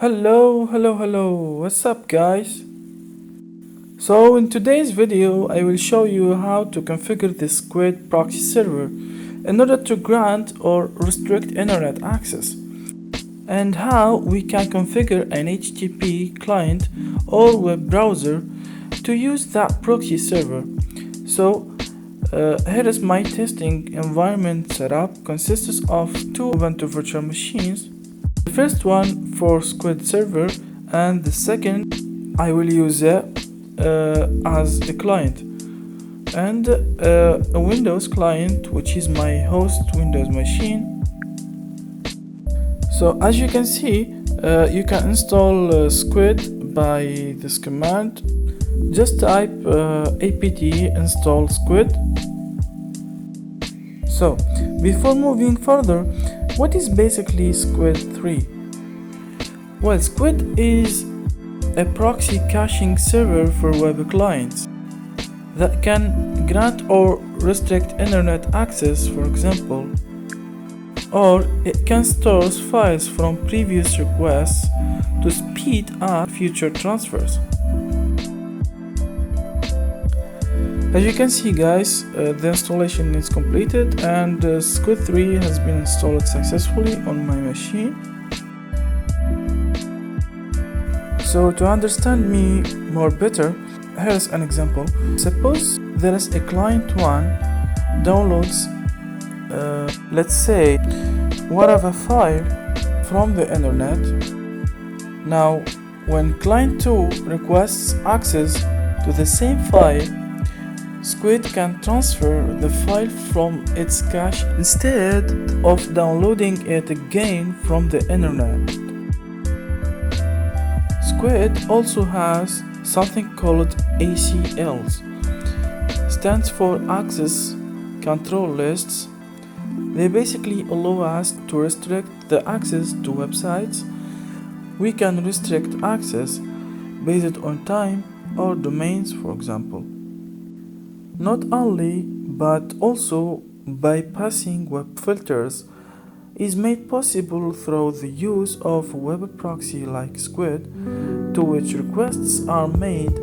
Hello, what's up guys? So in today's video I will show you how to configure the Squid proxy server in order to grant or restrict internet access, and how we can configure an HTTP client or web browser to use that proxy server. So here is my testing environment setup. Consists of two Ubuntu virtual machines. The first one for Squid server, and the second I will use it as a client, and a Windows client, which is my host Windows machine. So as you can see, you can install Squid by this command. Just type apt install Squid. So before moving further, what is basically Squid 3? Well, Squid is a proxy caching server for web clients that can grant or restrict internet access, for example, or it can store files from previous requests to speed up future transfers. As you can see guys, the installation is completed, and Squid 3 has been installed successfully on my machine. So to understand me more better, here's an example. Suppose there is a client 1 downloads, let's say, whatever file from the internet. Now when client 2 requests access to the same file, Squid can transfer the file from its cache instead of downloading it again from the internet. Squid also has something called ACLs, stands for Access Control Lists. They basically allow us to restrict the access to websites. We can restrict access based on time or domains, for example. Not only, but also bypassing web filters is made possible through the use of web proxy like Squid, to which requests are made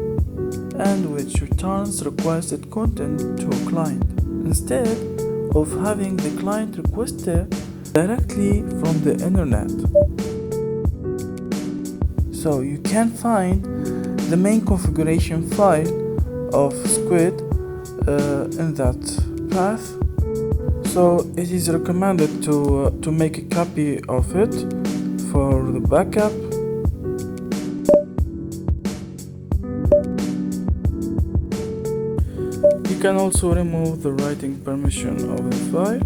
and which returns requested content to a client, instead of having the client request it directly from the internet. So you can find the main configuration file of Squid in that path. So it is recommended to make a copy of it for the backup. You can also remove the writing permission of the file.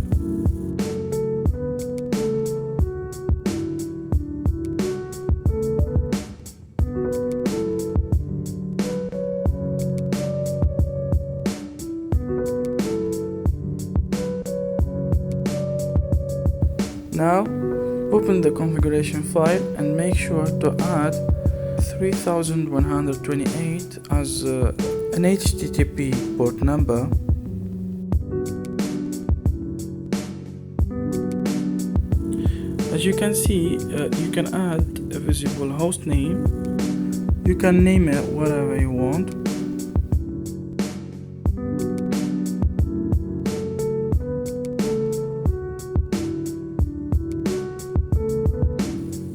Now open the configuration file and make sure to add 3128 as an HTTP port number. As you can see, you can add a visible host name. You can name it whatever you want.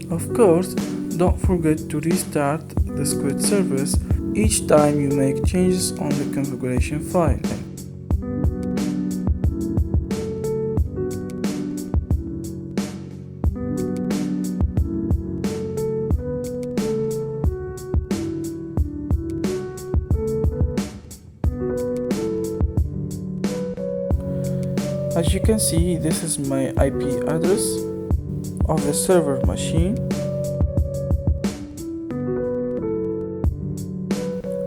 Of course, don't forget to restart the Squid service each time you make changes on the configuration file. As you can see, this is my IP address of the server machine.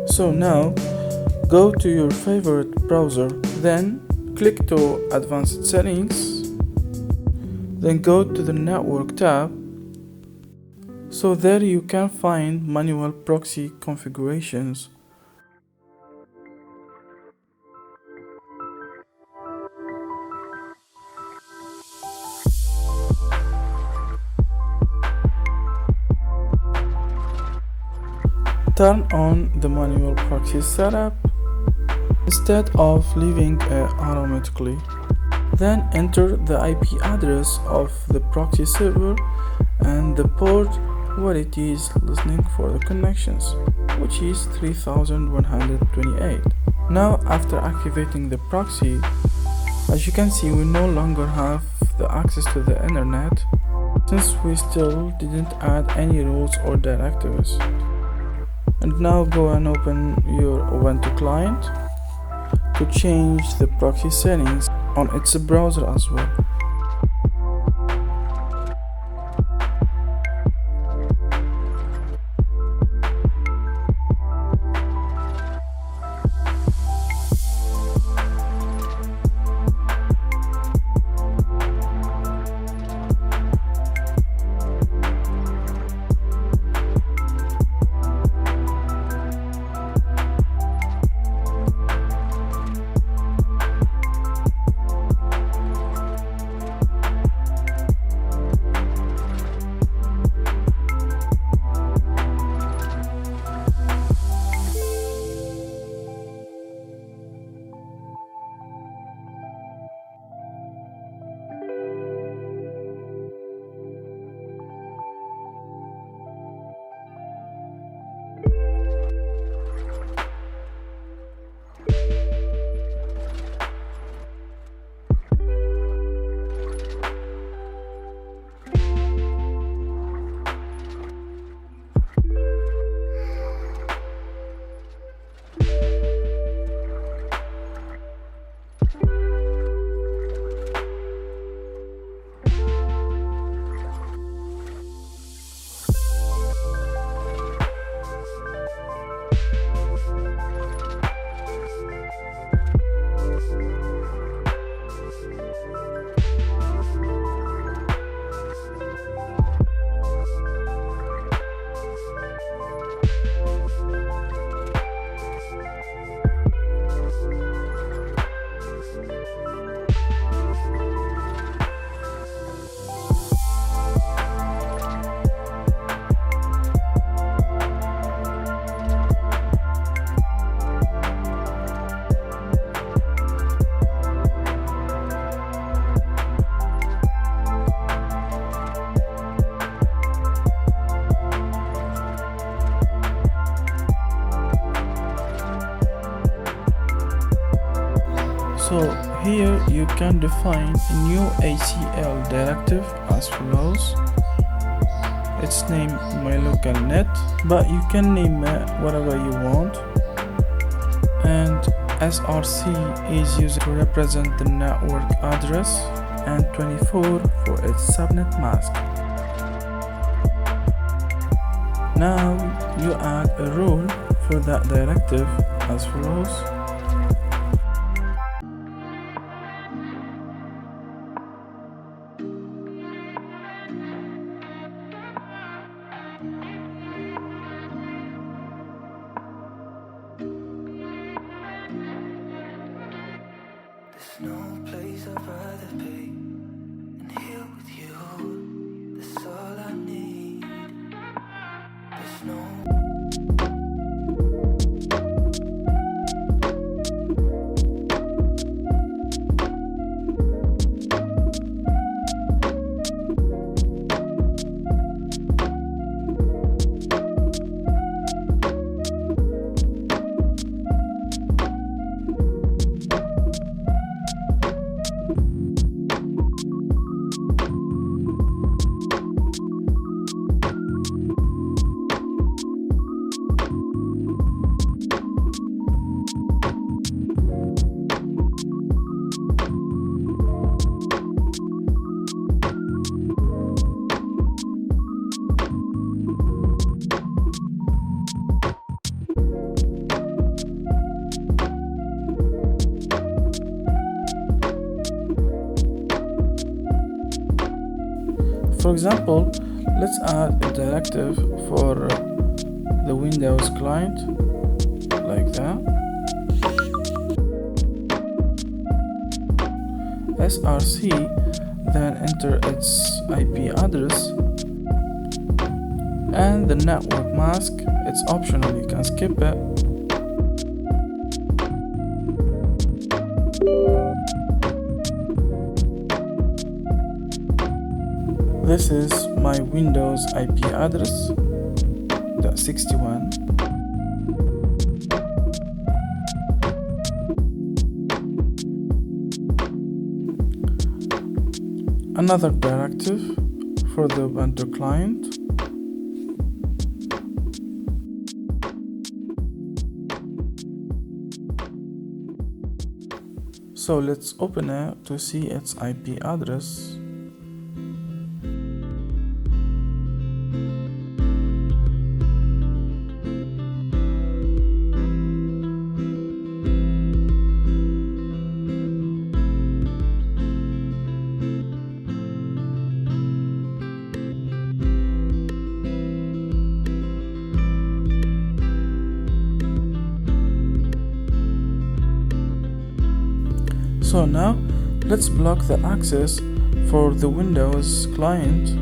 So now go to your favorite browser, then click to Advanced Settings, then go to the Network tab. So there you can find manual proxy configurations. turn on the manual proxy setup instead of leaving it automatically. Then enter the IP address of the proxy server and the port where it is listening for the connections, which is 3128. Now, after activating the proxy, as you can see, we no longer have the access to the internet since we still didn't add any rules or directives. And now go and open your Ubuntu client to change the proxy settings on its browser as well. So here you can define a new ACL directive as follows. Its name my local net, but you can name it whatever you want. And SRC is used to represent the network address and 24 for its subnet mask. Now you add a rule for that directive as follows. No place I'd rather be than here with you. That's all I need. There's no For example, let's add a directive for the Windows client, like that. SRC, then enter its IP address, And the network mask, it's optional, you can skip it. This is my Windows IP address, .61. Another directive for the Ubuntu client. So let's open it to see its IP address. So now let's block the access for the Windows client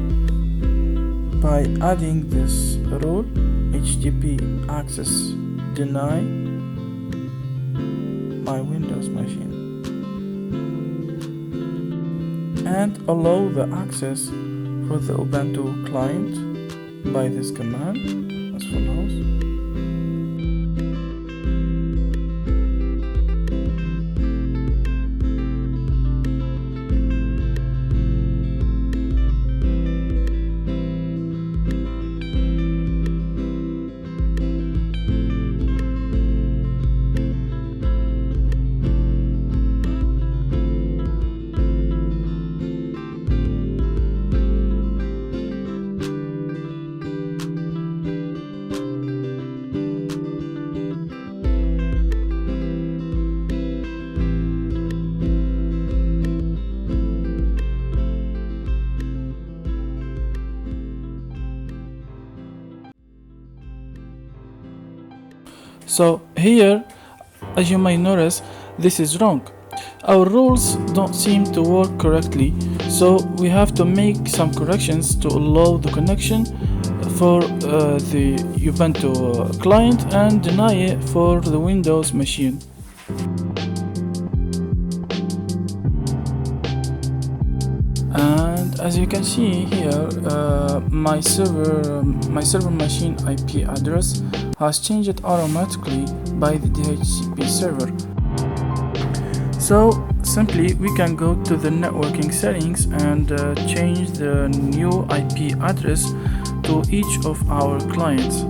by adding this rule: HTTP access deny my Windows machine, and allow the access for the Ubuntu client by this command as follows. So here, as you may notice, this is wrong. Our rules don't seem to work correctly, so we have to make some corrections to allow the connection for the Ubuntu client and deny it for the Windows machine. And as you can see here, my server machine IP address has changed automatically by the DHCP server. So simply we can go to the networking settings and change the new IP address to each of our clients.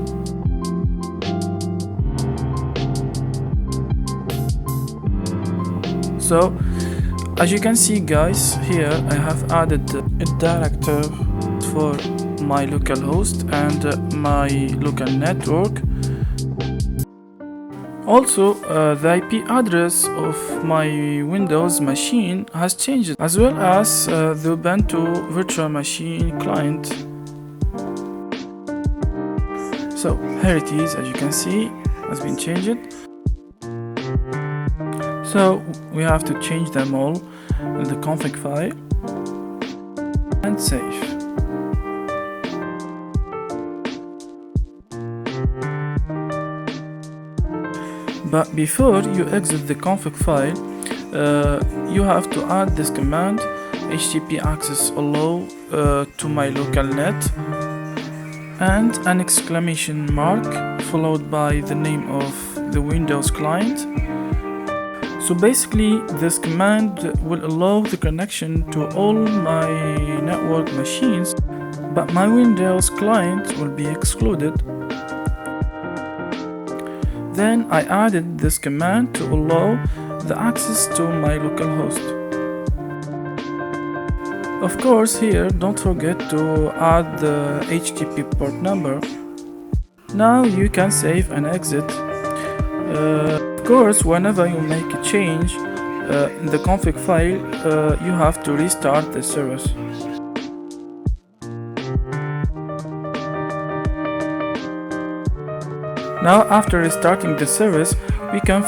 So as you can see guys, here I have added a directive for my local host and my local network. Also, the IP address of my Windows machine has changed, as well as the Ubuntu virtual machine client. So here it is, as you can see, has been changed. So we have to change them all in the config file and save. But before you exit the config file, you have to add this command: HTTP access allow to my local net, and an exclamation mark followed by the name of the Windows client. So basically this command will allow the connection to all my network machines, but my Windows client will be excluded. Then I added this command to allow the access to my localhost. Of course, here don't forget to add the HTTP port number. Now you can save and exit. Of course, whenever you make a change in the config file, you have to restart the service. Now, after restarting the service, we can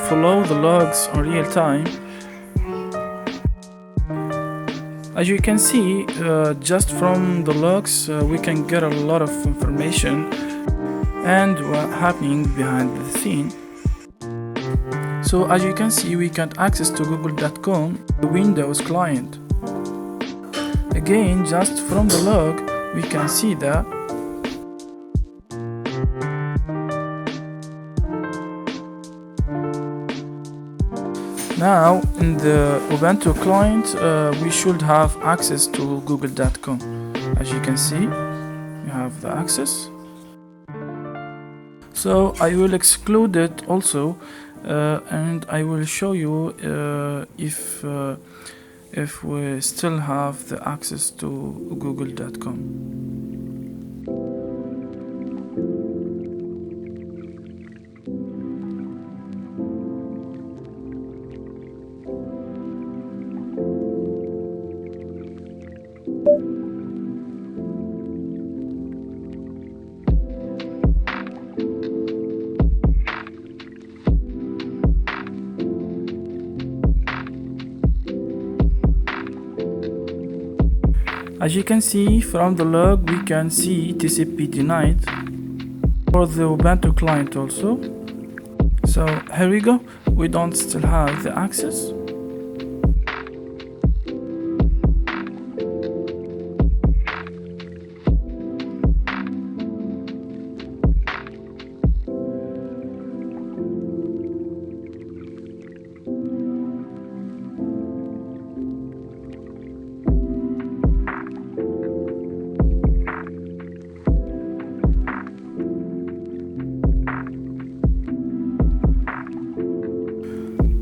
follow the logs in real time. As you can see, just from the logs, we can get a lot of information and what's happening behind the scene. So as you can see, we can access to google.com, the Windows client. Again, just from the log, we can see that now in the Ubuntu client, we should have access to google.com. As you can see, we have the access. So I will exclude it also, and I will show you if we still have the access to google.com. As you can see from the log, we can see TCP denied for the Ubuntu client also. So here we go, we don't still have the access.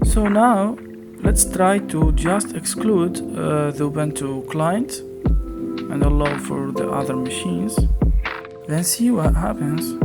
So now let's try to just exclude the Ubuntu client and allow for the other machines. Then see what happens.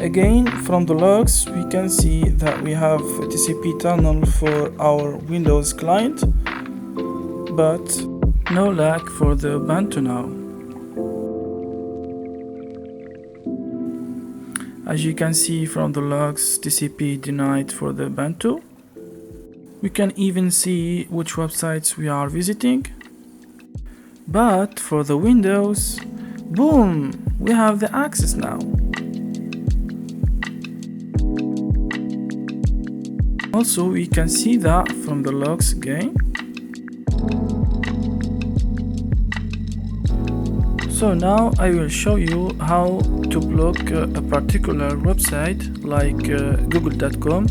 Again, from the logs, we can see that we have a TCP tunnel for our Windows client, but no lag for the Ubuntu now. As you can see from the logs, TCP denied for the Ubuntu. We can even see which websites we are visiting. But for the Windows, boom, we have the access now. Also, we can see that from the logs again. So now I will show you how to block a particular website like google.com.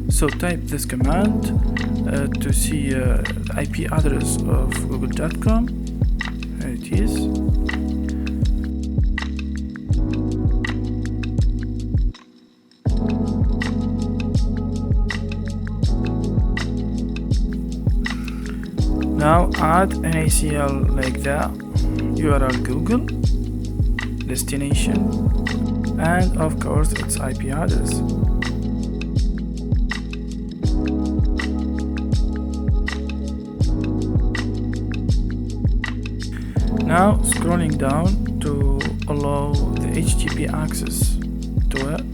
So type this command to see the IP address of google.com. Here it is. Now add an ACL like that, URL Google, destination, and of course its IP address. Now scrolling down to allow the HTTP access to it.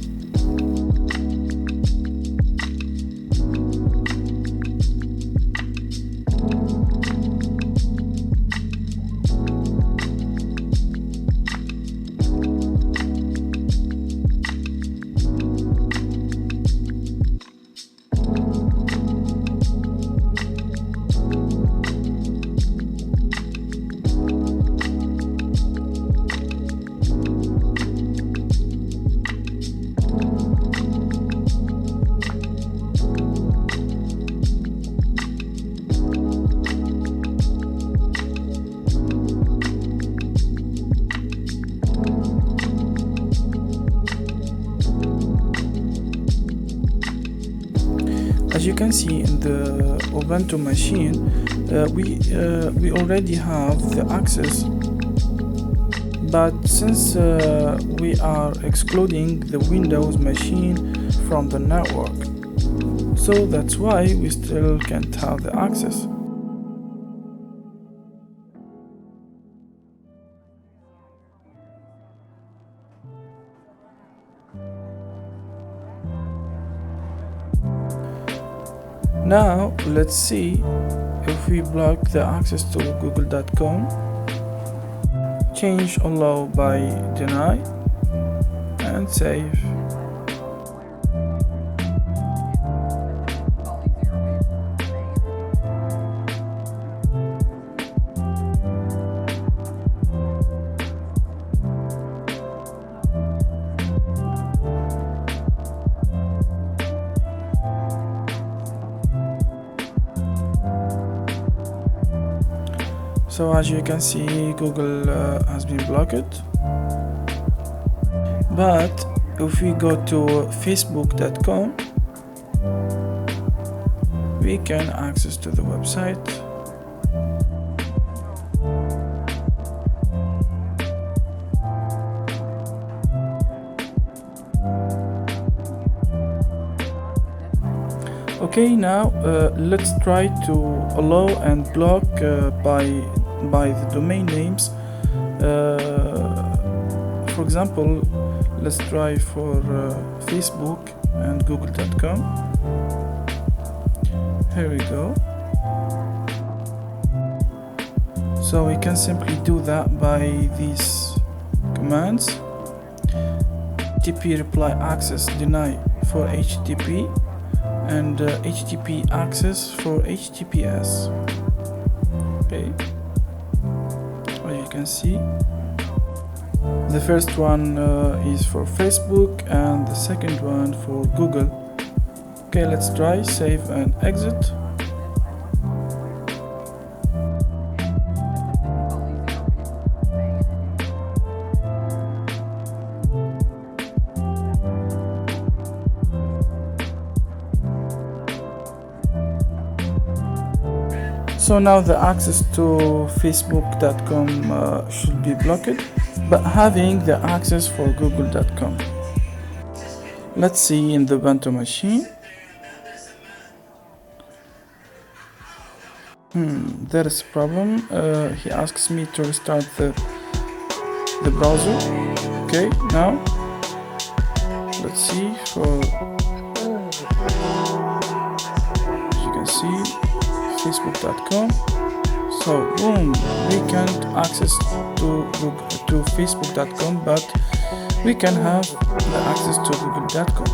As you can see in the Ubuntu machine, we already have the access, but since we are excluding the Windows machine from the network, so that's why we still can't have the access. Now let's see if we block the access to google.com, change allow by deny and save. So as you can see, Google has been blocked. But if we go to facebook.com, we can access to the website. Okay, now let's try to allow and block by the domain names. For example, let's try for Facebook and google.com. Here we go. So we can simply do that by these commands: HTTP reply access deny for HTTP and HTTP access for HTTPS. Okay, as you can see, the first one is for Facebook and the second one for Google. Okay, let's try save and exit. So now the access to facebook.com should be blocked, but having the access for google.com. Let's see in the Ubuntu machine. There is a problem. He asks me to restart the browser. Okay, now let's see for, as you can see, facebook.com. So boom, we can't access to facebook.com, but we can have the access to google.com.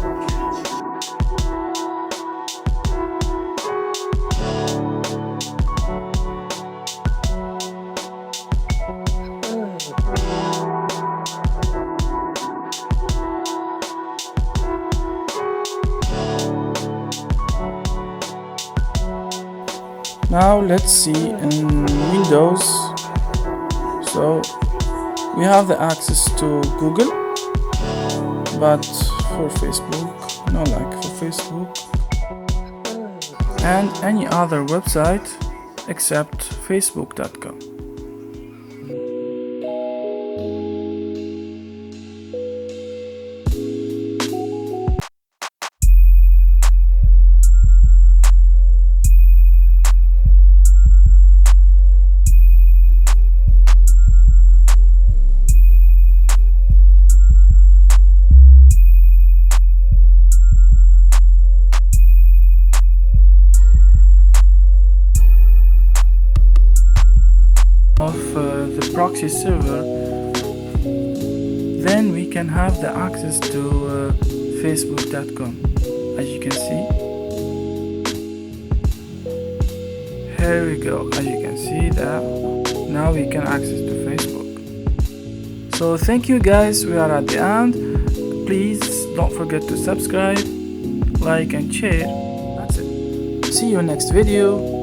Now let's see in Windows. So we have the access to Google, but for Facebook, no, like for Facebook and any other website except facebook.com. Of the proxy server, then we can have the access to facebook.com. As you can see, here we go. As you can see that now we can access to Facebook. So thank you guys, we are at the end. Please don't forget to subscribe, like and share. That's it. See you next video.